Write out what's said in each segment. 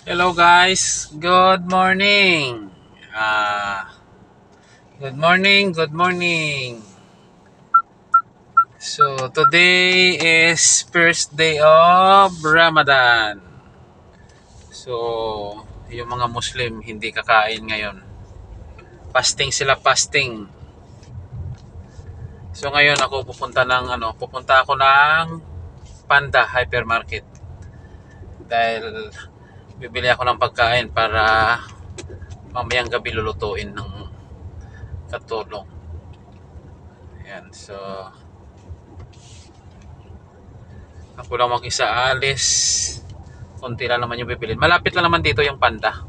Hello guys, good morning. Good morning, good morning. So today is first day of Ramadan. So yung mga Muslim hindi kakain ngayon. Fasting sila, fasting. So ngayon ako pupunta ako ng Panda Hypermarket dahil bibili ako ng pagkain para mamayang gabi lulutuin ng katulong. Ayan, so ako lang mag-isa alis. Konti lang naman yung bibilin. Malapit lang naman dito yung Panda.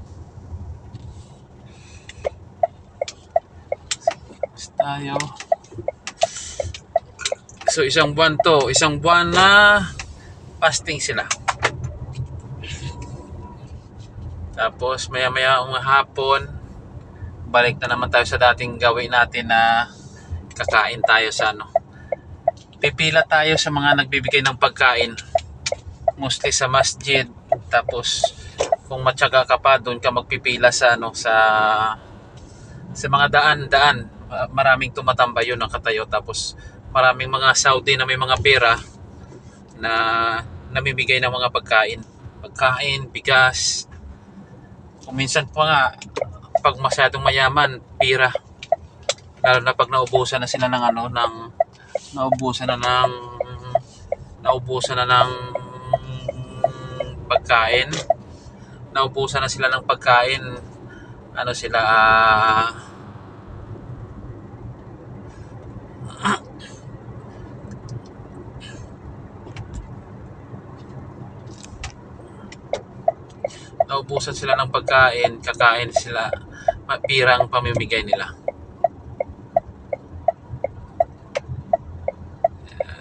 Mas tayo. So isang buwan to. Isang buwan na fasting sila. Tapos maya maya hapon, balik na naman tayo sa dating gawin natin na kakain tayo sa pipila tayo sa mga nagbibigay ng pagkain. Mostly sa masjid. Tapos kung matyaga ka pa, doon ka magpipila sa sa mga daan-daan. Maraming tumatambay yun ang katayo. Tapos maraming mga Saudi na may mga pera na namimigay ng mga pagkain, bigas. Kung minsan pa nga pag masyadong mayaman, pira. Lalo na pag naubusan na sila ng naubusan na ng pagkain. Naubusan na sila ng pagkain. Naubusan sila ng pagkain, kakain sila, pirang pamimigay nila.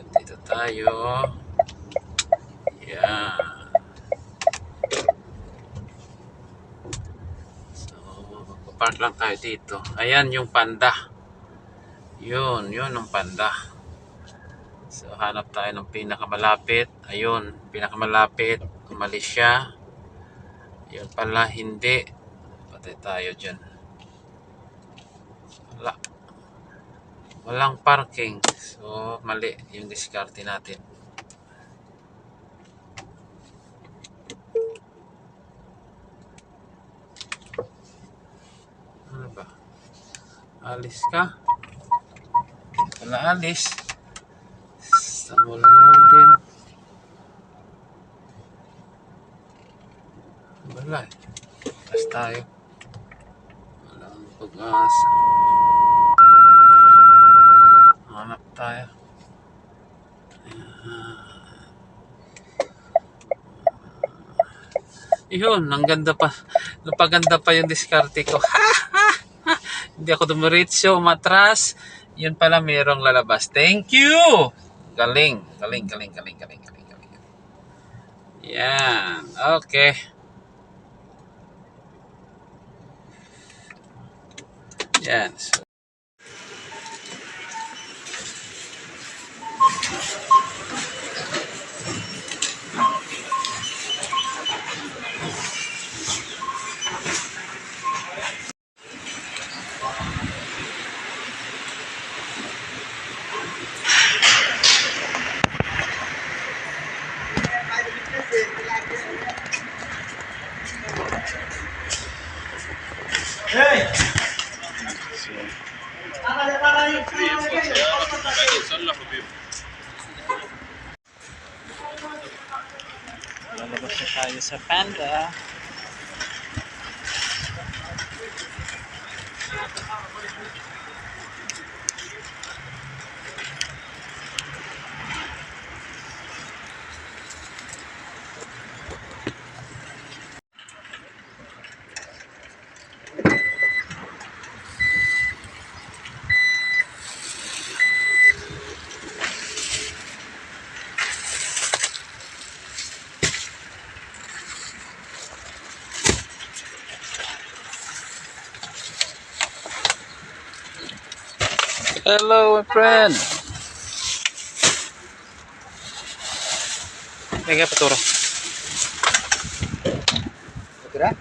Dito tayo. Yan. So, magpapark lang tayo dito. Ayan yung Panda. Yun ang Panda. So, hanap tayo ng pinakamalapit. Ayun, pinakamalapit. Umalis siya. Yun pala, hindi. Patay tayo dyan. Walang parking. So, mali yung diskarte natin. Ano ba? Alis ka? Wala alis. Sa mall din. Wala. Tapos tayo. Walang pag-asa. Hanap tayo. Yun, ang ganda pa. Napaganda pa yung diskarte ko. Hindi ako dumiretso, matras. Yun pala mayroong lalabas. Thank you! Galing. Yan. Okay. Yan. So, lalabas na tayo sa Panda. Hello, my friend. Teka, paturo. Tara.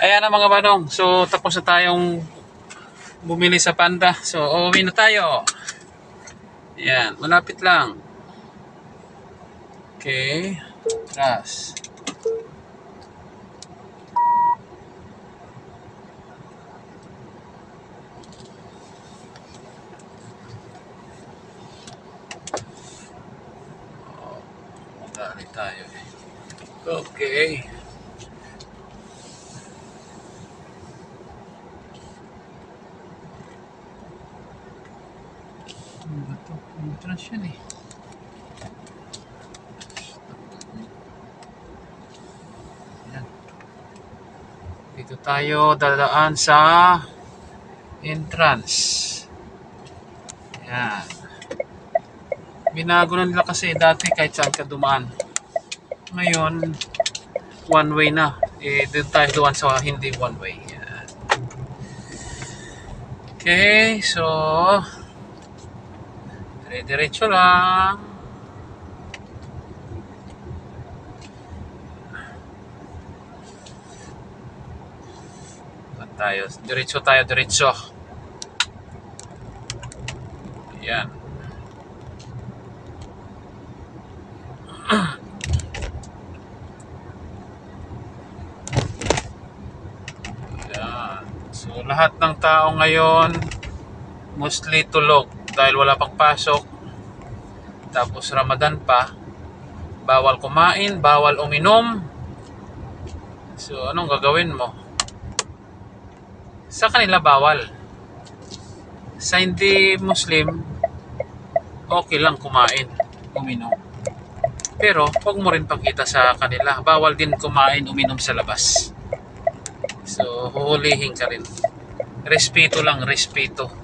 Ayan na mga manong. So tapos na tayong bumili sa Panda. So uuwi na tayo. Ayan, malapit lang. Okay. Atras. Madali tayo eh. Okay. Ano ba ito? Entrance yan eh. Ayan. Dito tayo dadaan sa entrance. Ayan. Binago na nila kasi dati kahit saan ka dumaan. Ngayon, one way na. Eh, dito tayo dumaan sa hindi one way. Ayan. Okay, so dire-diretso lang. Tayo. Diretso tayo, diretso. Ayan. Ayan. So, lahat ng tao ngayon mostly tulog dahil wala pang pasok. Tapos Ramadan pa. Bawal kumain, bawal uminom. So, anong gagawin mo? Sa kanila bawal. Sa hindi Muslim, okay lang kumain, uminom. Pero, huwag mo rin pakita sa kanila. Bawal din kumain, uminom sa labas. So, huhulihin ka rin. Respeto lang, respeto.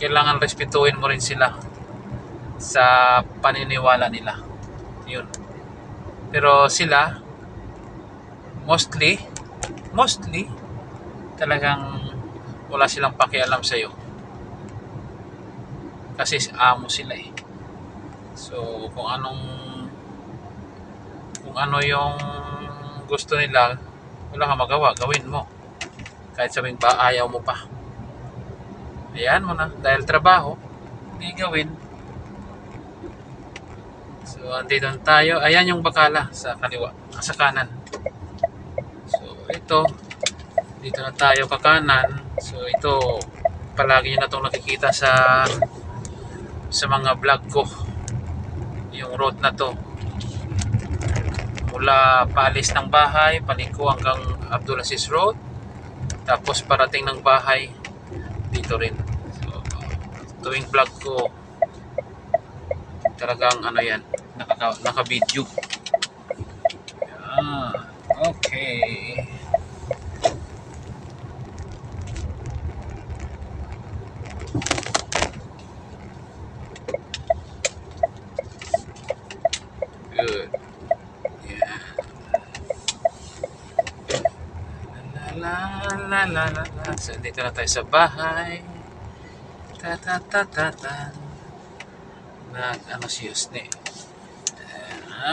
Kailangan respetuhin mo rin sila sa paniniwala nila. Yun. Pero sila, mostly, talagang wala silang pakialam sa'yo. Kasi amo sila eh. So, kung ano yung gusto nila, wala kang magawa, gawin mo. Kahit sabihin ba ayaw mo pa. Ayan mo na, dahil trabaho, hindi gawin. So, andito tayo. Ayan yung bakala sa kaliwa, sa kanan. So, ito, dito na tayo kakanan. So, ito, palagi nyo na itong nakikita sa mga vlog ko. Yung road na to. Mula paalis ng bahay, paliko hanggang Abdulaziz Road. Tapos parating ng bahay, dito rin. So, tuwing vlog ko, talagang ano yan, naka-video. Okay. Good. Yeah. La la la la. So, dito na tayo sa bahay. Ta. Ano si Yusne.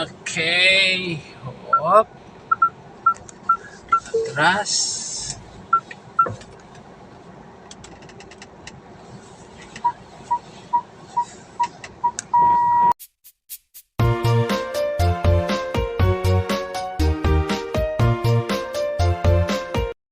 Okay. Hop. Atras.